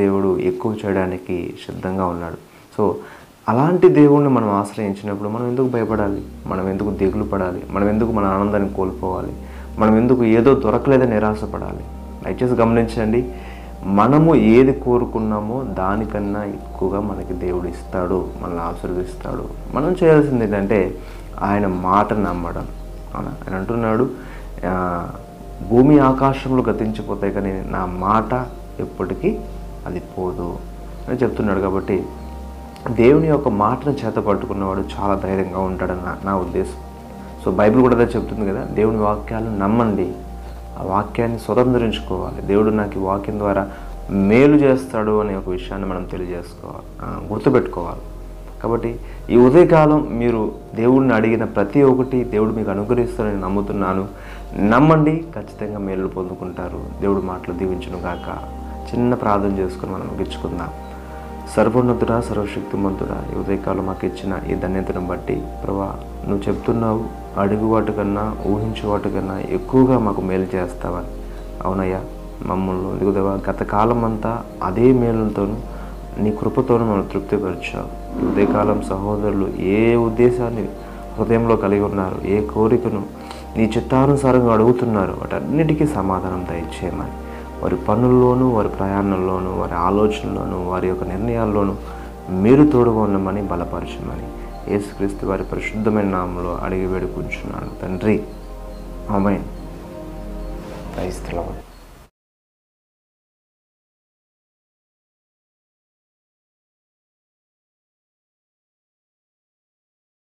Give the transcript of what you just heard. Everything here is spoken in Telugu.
దేవుడు ఎక్కువ చేయడానికి సిద్ధంగా ఉన్నాడు. సో అలాంటి దేవుణ్ణి మనం ఆశ్రయించినప్పుడు మనం ఎందుకు భయపడాలి? మనం ఎందుకు దిగులు పడాలి? మనం ఎందుకు మన ఆనందాన్ని కోల్పోవాలి? మనం ఎందుకు ఏదో దొరకలేదని నిరాశపడాలి? దయచేసి గమనించండి, మనము ఏది కోరుకున్నామో దానికన్నా ఎక్కువగా మనకి దేవుడు ఇస్తాడు, మనల్ని ఆశీర్వదిస్తాడు. మనం చేయాల్సింది ఏంటంటే ఆయన మాట నమ్మడం. ఆయన అంటున్నాడు, భూమి ఆకాశంలో గతించిపోతాయి కానీ నా మాట ఎప్పటికీ అది పోదు అని చెప్తున్నాడు. కాబట్టి దేవుని యొక్క మాటను చేత పట్టుకున్నవాడు చాలా ధైర్యంగా ఉంటాడని నా ఉద్దేశం. సో బైబిల్ కూడా అదే చెప్తుంది కదా, దేవుని వాక్యాలను నమ్మండి, ఆ వాక్యాన్ని స్వతంత్రించుకోవాలి. దేవుడు నాకు ఈ వాక్యం ద్వారా మేలు చేస్తాడు అనే ఒక విషయాన్ని మనం తెలియజేసుకోవాలి, గుర్తుపెట్టుకోవాలి. కాబట్టి ఈ ఉదయకాలం మీరు దేవుడిని అడిగిన ప్రతి ఒక్కటి దేవుడు మీకు అనుగ్రహిస్తారని నమ్ముతున్నాను. నమ్మండి, ఖచ్చితంగా మేలు పొందుకుంటారు. దేవుడు మాటలు దీవించును గాక. చిన్న ప్రార్థన చేసుకుని మనం ముగించుకుందాం. సర్వోన్నతుడా, సర్వశక్తిమంతుడా, ఈ ఉదయకాలం మాకు ఇచ్చిన ఈ ధన్యతను బట్టి ప్రభా, నువ్వు చెప్తున్నావు అడుగు వాటికన్నా ఊహించే వాటికన్నా ఎక్కువగా మాకు మేలు చేస్తావని. అవునయ్యా, మమ్మల్ని ఇదిగోదేవా గత కాలం అంతా అదే మేలుతోనూ నీ కృపతోనూ మనం తృప్తిపరిచావు. ఉదయకాలం సహోదరులు ఏ ఉద్దేశాన్ని హృదయంలో కలిగి ఉన్నారు, ఏ కోరికను నీ చిత్తానుసారంగా అడుగుతున్నారు, వాటన్నిటికీ సమాధానం దయచేయమని. వారి పనుల్లోనూ, వారి ప్రయాణంలోనూ, వారి ఆలోచనలోనూ, వారి యొక్క నిర్ణయాల్లోనూ మీరు తోడుగా ఉండమని బలపరచమని యేసుక్రీస్తు వారి పరిశుద్ధమైన నామములో అడిగి వేడుకుంటున్నాను తండ్రి. ఆమేన్. క్రైస్తవ